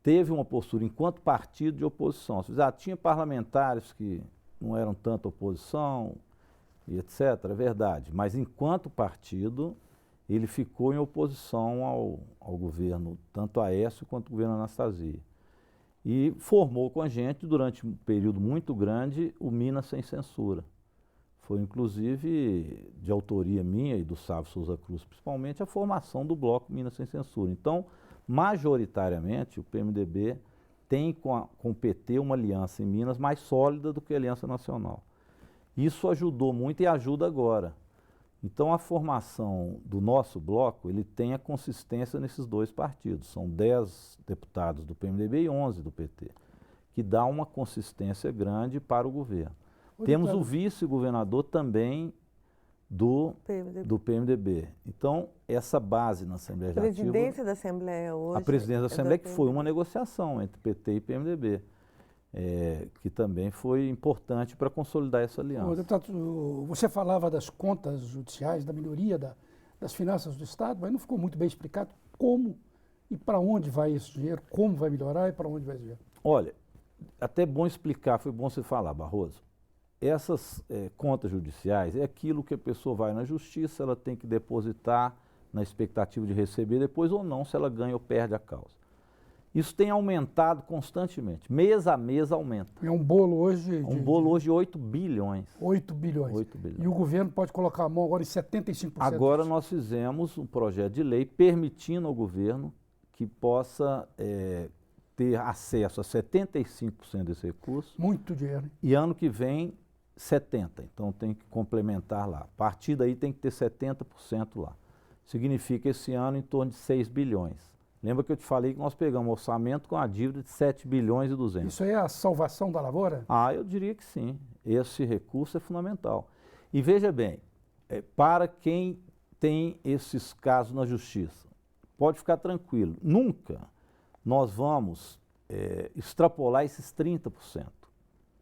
Teve uma postura enquanto partido de oposição. Tinha parlamentares que não eram tanto oposição, e etc., é verdade, mas enquanto partido, ele ficou em oposição ao governo, tanto Aécio quanto o governo Anastasia. E formou com a gente, durante um período muito grande, o Minas Sem Censura. Foi, inclusive, de autoria minha e do Sávio Souza Cruz, principalmente, a formação do bloco Minas Sem Censura. Então, majoritariamente, o PMDB tem com o PT uma aliança em Minas mais sólida do que a Aliança Nacional. Isso ajudou muito e ajuda agora. Então, a formação do nosso bloco, ele tem a consistência nesses dois partidos. São 10 deputados do PMDB e 11 do PT, que dá uma consistência grande para o governo. Temos o vice-governador também do PMDB. Então, essa base na Assembleia Legislativa... A presidência da Assembleia hoje... A presidência da Assembleia que foi uma negociação entre PT e PMDB. Que também foi importante para consolidar essa aliança. Deputado, você falava das contas judiciais, da melhoria das finanças do Estado, mas não ficou muito bem explicado como e para onde vai esse dinheiro, como vai melhorar e para onde vai esse dinheiro. Olha, até bom explicar, foi bom você falar, Barroso. Essas contas judiciais é aquilo que a pessoa vai na justiça, ela tem que depositar na expectativa de receber depois ou não, se ela ganha ou perde a causa. Isso tem aumentado constantemente, mês a mês aumenta. É um bolo hoje... Um bolo hoje de 8 bilhões. 8 bilhões. 8 bilhões. E o governo pode colocar a mão agora em 75%. Agora nós fizemos um projeto de lei permitindo ao governo que possa ter acesso a 75% desse recurso. Muito dinheiro, hein? E ano que vem, 70%. Então tem que complementar lá. A partir daí tem que ter 70% lá. Significa esse ano em torno de 6 bilhões. Lembra que eu te falei que nós pegamos um orçamento com a dívida de 7 bilhões e 200. Isso aí é a salvação da lavoura? Ah, eu diria que sim. Esse recurso é fundamental. E veja bem, para quem tem esses casos na justiça, pode ficar tranquilo. Nunca nós vamos extrapolar esses 30%.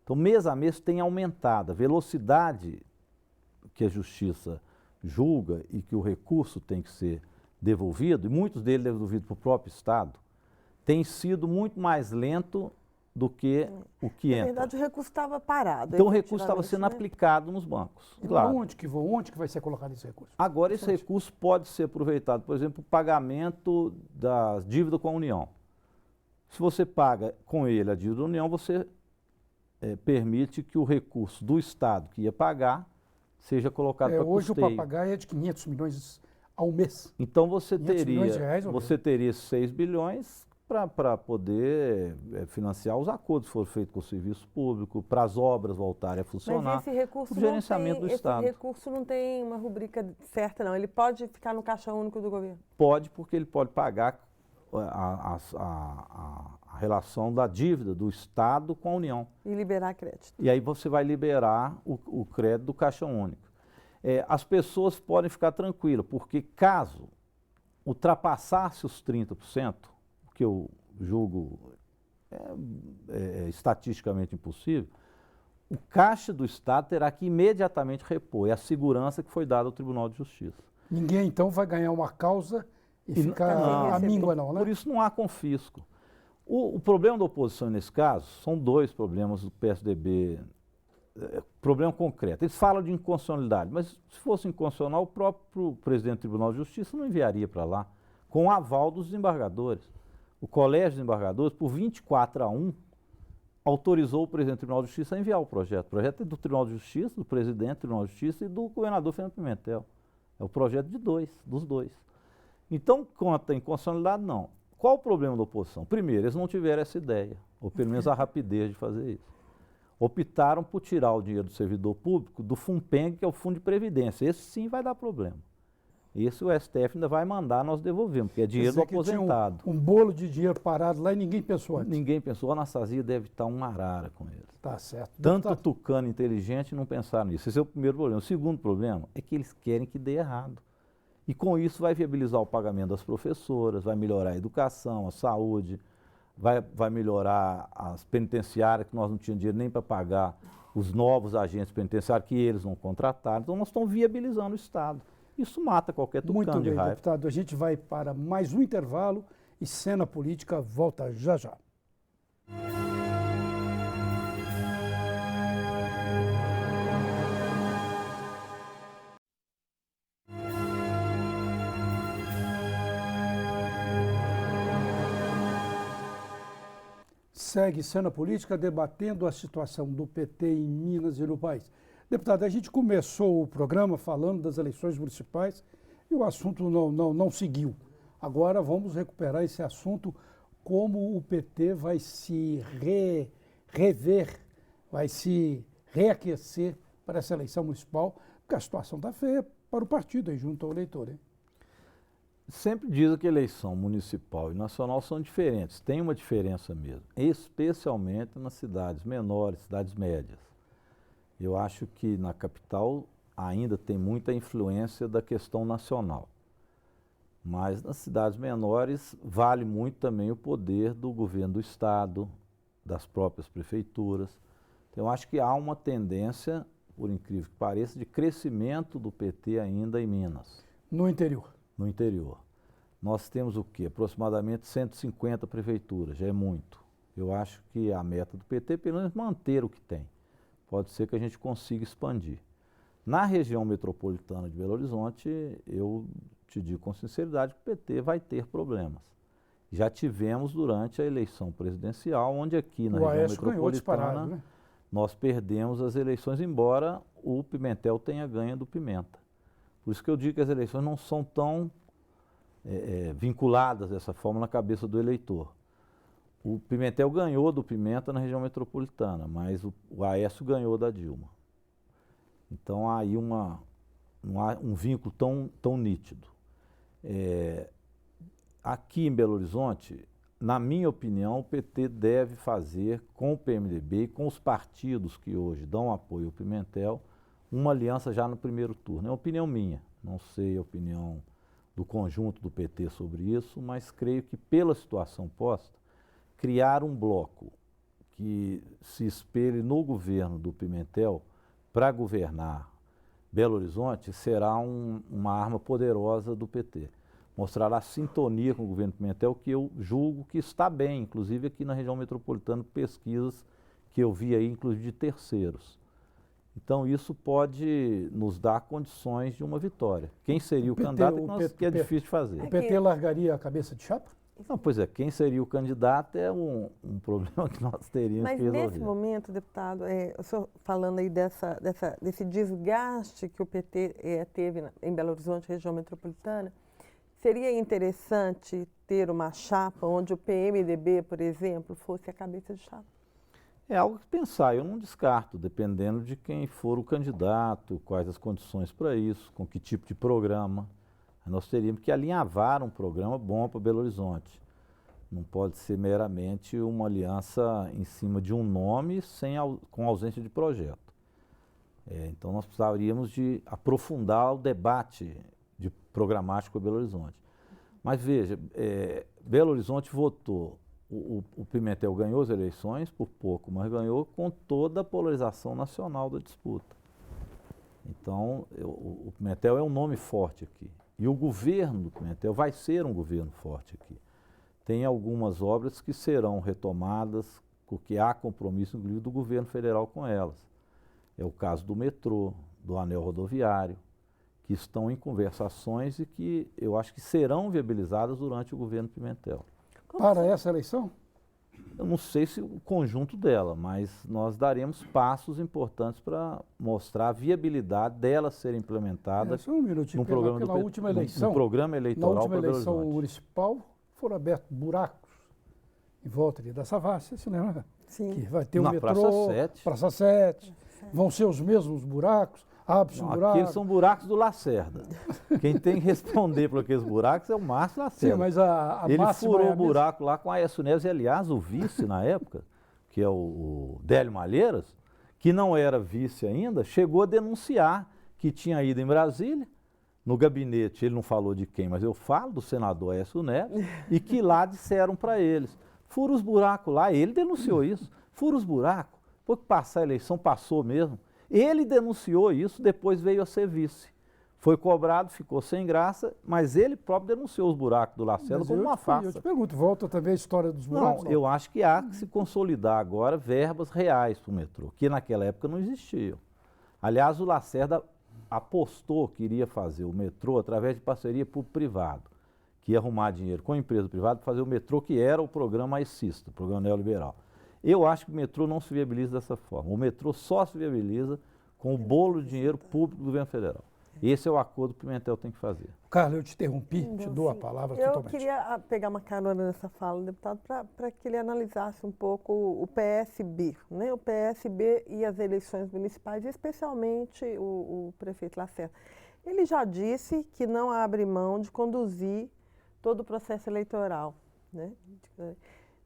Então, mês a mês tem aumentado. A velocidade que a justiça julga e que o recurso tem que ser devolvido, e muitos deles devolvidos para o próprio Estado, tem sido muito mais lento do que o que entra. Na verdade, o recurso estava parado. Então, o recurso estava sendo aplicado nos bancos. E claro. onde que vai ser colocado esse recurso? Agora, esse recurso pode ser aproveitado, por exemplo, o pagamento da dívida com a União. Se você paga com ele a dívida da União, você permite que o recurso do Estado que ia pagar seja colocado para custeio. Hoje o papagaio é de 500 milhões ao mês. Então você teria esses 6 bilhões para poder financiar os acordos que foram feitos com o serviço público, para as obras voltarem a funcionar, mas esse recurso o gerenciamento do Estado. Esse recurso não tem uma rubrica certa, não. Ele pode ficar no caixa único do governo? Pode, porque ele pode pagar a relação da dívida do Estado com a União. E liberar crédito. E aí você vai liberar o crédito do caixa único. As pessoas podem ficar tranquilas, porque caso ultrapassasse os 30%, que eu julgo estatisticamente impossível, o caixa do Estado terá que imediatamente repor. É a segurança que foi dada ao Tribunal de Justiça. Ninguém, então, vai ganhar uma causa e ficar à míngua, não, né? Por isso não há confisco. O problema da oposição nesse caso são dois problemas do PSDB. Problema concreto. Eles falam de inconstitucionalidade, mas se fosse inconstitucional, o próprio presidente do Tribunal de Justiça não enviaria para lá, com o aval dos desembargadores. O Colégio de Desembargadores, por 24-1, autorizou o presidente do Tribunal de Justiça a enviar o projeto. O projeto é do Tribunal de Justiça, do presidente do Tribunal de Justiça e do governador Fernando Pimentel. É o projeto dos dois. Então, quanto à inconstitucionalidade, não. Qual o problema da oposição? Primeiro, eles não tiveram essa ideia, ou pelo menos a rapidez de fazer isso. Optaram por tirar o dinheiro do servidor público do FUNPENG, que é o Fundo de Previdência. Esse sim vai dar problema. Esse o STF ainda vai mandar nós devolvermos, porque é dinheiro do aposentado. Um bolo de dinheiro parado lá e ninguém pensou antes. Ninguém pensou. A Anastasia deve estar uma arara com ele. Tá certo. Tanto tucano inteligente não pensaram nisso. Esse é o primeiro problema. O segundo problema é que eles querem que dê errado. E com isso vai viabilizar o pagamento das professoras, vai melhorar a educação, a saúde, vai melhorar as penitenciárias, que nós não tínhamos dinheiro nem para pagar os novos agentes penitenciários que eles não contrataram. Então nós estamos viabilizando o Estado. Isso mata qualquer tucano de raiva. Muito bem, deputado. A gente vai para mais um intervalo e Cena Política volta já já. Segue Cena Política debatendo a situação do PT em Minas e no país. Deputado, a gente começou o programa falando das eleições municipais e o assunto não seguiu. Agora vamos recuperar esse assunto como o PT vai se rever, vai se reaquecer para essa eleição municipal, porque a situação está feia para o partido aí junto ao eleitor, hein? Sempre dizem que eleição municipal e nacional são diferentes, tem uma diferença mesmo, especialmente nas cidades menores, cidades médias. Eu acho que na capital ainda tem muita influência da questão nacional, mas nas cidades menores vale muito também o poder do governo do estado, das próprias prefeituras. Então eu acho que há uma tendência, por incrível que pareça, de crescimento do PT ainda em Minas. No interior. No interior. Nós temos o quê? Aproximadamente 150 prefeituras, já é muito. Eu acho que a meta do PT é pelo menos manter o que tem. Pode ser que a gente consiga expandir. Na região metropolitana de Belo Horizonte, eu te digo com sinceridade que o PT vai ter problemas. Já tivemos durante a eleição presidencial, onde aqui na região metropolitana né? Nós perdemos as eleições, embora o Pimentel tenha ganho do Pimenta. Por isso que eu digo que as eleições não são tão vinculadas dessa forma na cabeça do eleitor. O Pimentel ganhou do Pimenta na região metropolitana, mas o Aécio ganhou da Dilma. Então há aí não há um vínculo tão nítido. Aqui em Belo Horizonte, na minha opinião, o PT deve fazer com o PMDB e com os partidos que hoje dão apoio ao Pimentel, uma aliança já no primeiro turno. É uma opinião minha, não sei a opinião do conjunto do PT sobre isso, mas creio que pela situação posta, criar um bloco que se espelhe no governo do Pimentel para governar Belo Horizonte será uma arma poderosa do PT. Mostrará sintonia com o governo Pimentel, que eu julgo que está bem, inclusive aqui na região metropolitana, pesquisas que eu vi aí, inclusive de terceiros. Então isso pode nos dar condições de uma vitória. Quem seria o candidato que é difícil de fazer. O PT largaria a cabeça de chapa? Não, pois é, quem seria o candidato é um problema que nós teríamos que resolver. Mas nesse momento, deputado, o senhor falando aí desse desgaste que o PT teve em Belo Horizonte, região metropolitana, seria interessante ter uma chapa onde o PMDB, por exemplo, fosse a cabeça de chapa? É algo que pensar, eu não descarto, dependendo de quem for o candidato, quais as condições para isso, com que tipo de programa. Nós teríamos que alinhavar um programa bom para Belo Horizonte. Não pode ser meramente uma aliança em cima de um nome com ausência de projeto. Então nós precisaríamos de aprofundar o debate de programático para Belo Horizonte. Mas veja, Belo Horizonte votou, o Pimentel ganhou as eleições, por pouco, mas ganhou com toda a polarização nacional da disputa. Então, o Pimentel é um nome forte aqui. E o governo do Pimentel vai ser um governo forte aqui. Tem algumas obras que serão retomadas, porque há compromisso, inclusive, do governo federal com elas. É o caso do metrô, do anel rodoviário, que estão em conversações e que eu acho que serão viabilizadas durante o governo Pimentel. Para essa eleição? Eu não sei se o conjunto dela, mas nós daremos passos importantes para mostrar a viabilidade dela ser implementada Só um minutinho, no programa na última eleição, no programa eleitoral. Na última para Belo eleição Horizonte. municipal foram abertos buracos em volta ali da Savassi, você lembra? Sim. Que vai ter um Na metrô, Praça 7. Praça 7, vão ser os mesmos buracos, abre-se um buraco. Aqueles são buracos do Lacerda. Quem tem que responder por aqueles buracos é o Márcio Lacerda. Sim, mas a Ele máxima furou é o a mesma. buraco lá com a Aécio Neves, e aliás, o vice na época, que é o Délio Malheiras, que não era vice ainda, chegou a denunciar que tinha ido em Brasília, no gabinete, ele não falou de quem, mas eu falo do senador Aécio Neves, e que lá disseram para eles, fura os buracos lá, ele denunciou isso, fura os buracos, depois que passar a eleição, passou mesmo. Ele denunciou isso, depois veio a ser vice. Foi cobrado, ficou sem graça, mas ele próprio denunciou os buracos do Lacerda como uma farsa. Eu te pergunto, volta também a história dos buracos? Não, eu acho que há que se consolidar agora verbas reais para o metrô, que naquela época não existiam. Aliás, o Lacerda apostou que iria fazer o metrô através de parceria público-privado, que ia arrumar dinheiro com a empresa privada para fazer o metrô, que era o programa AICista, o programa neoliberal. Eu acho que o metrô não se viabiliza dessa forma. O metrô só se viabiliza com o bolo de dinheiro público do governo federal. Esse é o acordo que o Pimentel tem que fazer. Carla, eu te interrompi, te Então, dou a sim, palavra eu totalmente. queria pegar uma carona nessa fala, deputado, para que ele analisasse um pouco o PSB, né? O PSB e as eleições municipais, especialmente o prefeito Lacerda. Ele já disse que não abre mão de conduzir todo o processo eleitoral, né?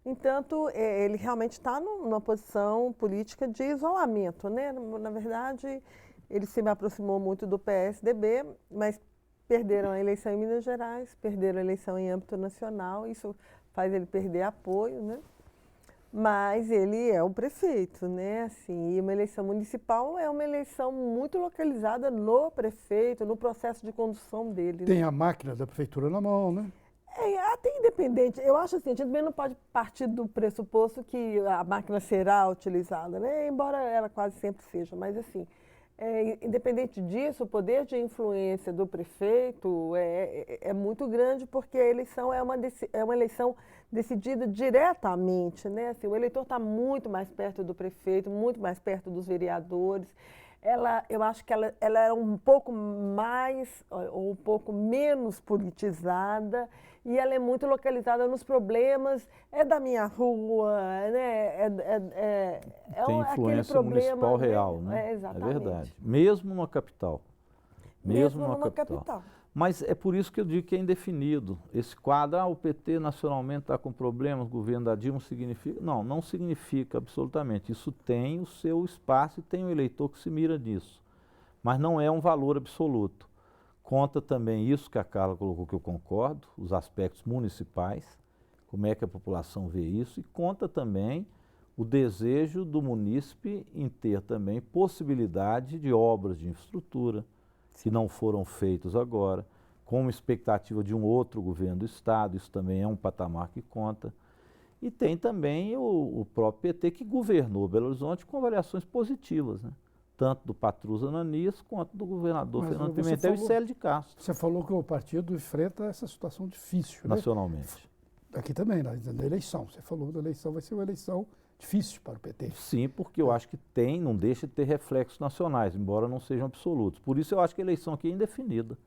Entanto, ele realmente está numa posição política de isolamento, né? Na verdade, ele se aproximou muito do PSDB, mas perderam a eleição em Minas Gerais, perderam a eleição em âmbito nacional, isso faz ele perder apoio, né? Mas ele é o prefeito, né? Assim, e uma eleição municipal é uma eleição muito localizada no prefeito, no processo de condução dele. Tem a máquina da prefeitura na mão, né? Até independente, eu acho assim, a gente também não pode partir do pressuposto que a máquina será utilizada, né? Embora ela quase sempre seja, mas assim, independente disso, o poder de influência do prefeito é muito grande, porque a eleição é uma eleição decidida diretamente, né? Assim, o eleitor está muito mais perto do prefeito, muito mais perto dos vereadores. Eu acho que ela é um pouco mais ou um pouco menos politizada, e ela é muito localizada nos problemas, da minha rua, né? Tem influência municipal real, né? Exatamente. É verdade. Mesmo numa capital. Mesmo numa capital. Mas é por isso que eu digo que é indefinido. Esse quadro, o PT nacionalmente está com problemas, o governo da Dilma significa... Não, não significa absolutamente. Isso tem o seu espaço e tem o eleitor que se mira nisso. Mas não é um valor absoluto. Conta também isso que a Carla colocou, que eu concordo, os aspectos municipais, como é que a população vê isso, e conta também o desejo do munícipe em ter também possibilidade de obras de infraestrutura, que não foram feitos agora, com expectativa de um outro governo do Estado, isso também é um patamar que conta. E tem também o próprio PT, que governou Belo Horizonte com avaliações positivas, né? Tanto do Patrus Ananias quanto do governador Fernando Pimentel e Célio de Castro. Você falou que o partido enfrenta essa situação difícil, né? Nacionalmente. Aqui também, na eleição. Você falou da eleição, vai ser uma eleição difícil para o PT. Sim, porque eu acho que não deixa de ter reflexos nacionais, embora não sejam absolutos. Por isso eu acho que a eleição aqui é indefinida.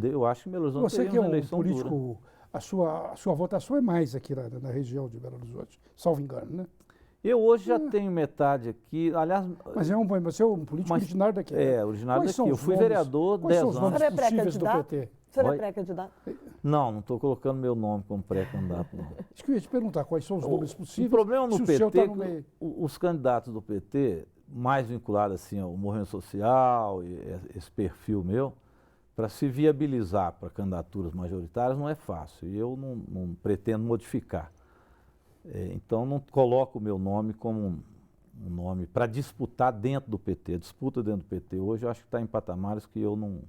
Eu acho que Belo Horizonte Você que é uma um eleição político, dura. a sua votação é mais aqui na região de Belo Horizonte, salvo engano, né? Eu hoje já tenho metade aqui, aliás... Mas você é um político originário daqui. Originário Quais daqui. Eu fui vereador 10 anos. Quais são os nomes possíveis do PT? O senhor é pré-candidato? Não estou colocando meu nome como pré-candidato. Acho que eu ia te perguntar quais são os nomes possíveis. O problema no PT tá é que os candidatos do PT, mais vinculados assim ao movimento social, e esse perfil meu, para se viabilizar para candidaturas majoritárias não é fácil. E eu não pretendo modificar. Então não coloco o meu nome como um nome para disputar dentro do PT. A disputa dentro do PT hoje eu acho que está em patamares que eu não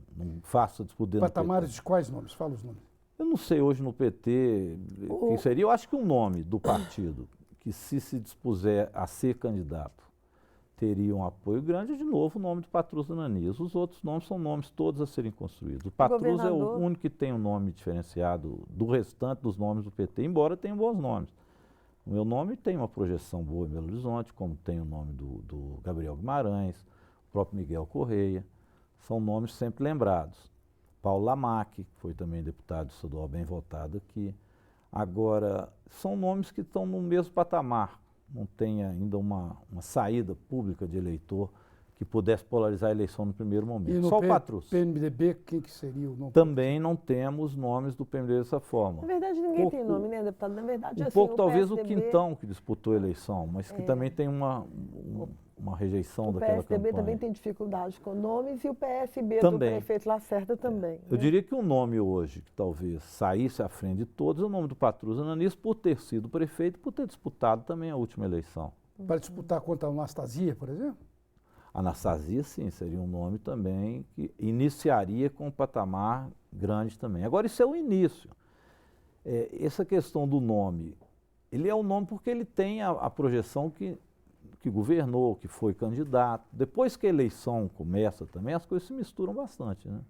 faço a disputa dentro do PT. Patamares de quais nomes? Fala os nomes. Eu não sei hoje no PT quem seria. Eu acho que um nome do partido que se dispuser a ser candidato teria um apoio grande, de novo, o nome do Patrus Ananias. Os outros nomes são nomes todos a serem construídos. O Patrus é o único que tem um nome diferenciado do restante dos nomes do PT, embora tenham bons nomes. O meu nome tem uma projeção boa em Belo Horizonte, como tem o nome do Gabriel Guimarães, o próprio Miguel Correia. São nomes sempre lembrados. Paulo Lamaque, que foi também deputado estadual bem votado aqui. Agora, são nomes que estão no mesmo patamar. Não tem ainda uma saída pública de eleitor que pudesse polarizar a eleição no primeiro momento. E no Só o Patrus. PMDB, quem que seria o nome? Também não temos nomes do PMDB dessa forma. Na verdade, ninguém tem nome, né, deputado? Na verdade, assim, pouco talvez PSDB, o Quintão, que disputou a eleição, mas que também tem uma rejeição daquela campanha. O PSDB também tem dificuldade com nomes, e o PSB também. do prefeito Lacerda também. Eu diria que um nome hoje que talvez saísse à frente de todos é o nome do Patrus Ananias, por ter sido prefeito, por ter disputado também a última eleição. Para disputar contra a Anastasia, por exemplo? Anastasia, sim, seria um nome também que iniciaria com um patamar grande também. Agora, isso é o início. Essa questão do nome, ele é um nome porque ele tem a projeção que governou, que foi candidato. Depois que a eleição começa também, as coisas se misturam bastante, né?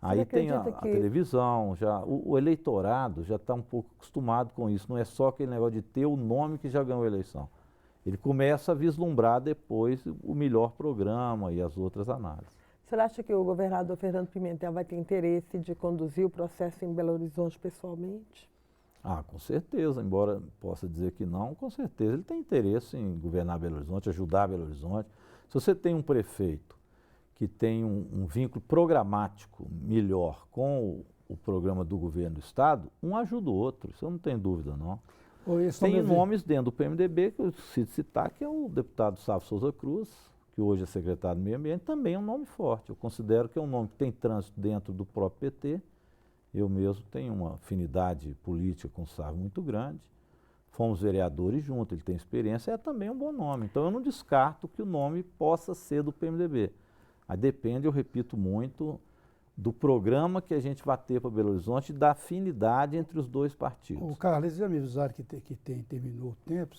Aí tem a televisão, o eleitorado já está um pouco acostumado com isso. Não é só aquele negócio de ter o nome que já ganhou a eleição. Ele começa a vislumbrar depois o melhor programa e as outras análises. O senhor acha que o governador Fernando Pimentel vai ter interesse de conduzir o processo em Belo Horizonte pessoalmente? Ah, com certeza, embora possa dizer que não, com certeza ele tem interesse em governar Belo Horizonte, ajudar Belo Horizonte. Se você tem um prefeito que tem um vínculo programático melhor com o programa do governo do Estado, um ajuda o outro, isso eu não tenho dúvida, não. Tem nomes dentro do PMDB que eu preciso citar, que é o deputado Sávio Souza Cruz, que hoje é secretário do Meio Ambiente, também é um nome forte. Eu considero que é um nome que tem trânsito dentro do próprio PT. Eu mesmo tenho uma afinidade política com o Sávio muito grande. Fomos vereadores juntos, ele tem experiência, é também um bom nome. Então eu não descarto que o nome possa ser do PMDB. Aí depende, eu repito muito, do programa que a gente vai ter para Belo Horizonte e da afinidade entre os dois partidos. O Carlos, já me avisaram que terminou o tempo.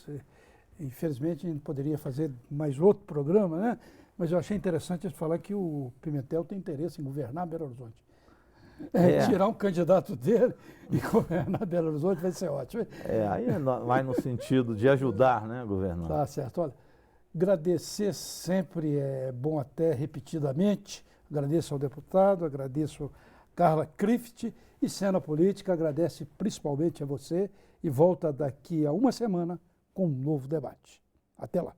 Infelizmente, a gente poderia fazer mais outro programa, né? Mas eu achei interessante falar que o Pimentel tem interesse em governar Belo Horizonte. Tirar um candidato dele e governar Belo Horizonte vai ser ótimo. Aí vai no sentido de ajudar, né, governador? Tá certo. Olha, agradecer sempre é bom até repetidamente. Agradeço ao deputado, agradeço a Carla Crift e Cena Política agradece principalmente a você e volta daqui a uma semana com um novo debate. Até lá.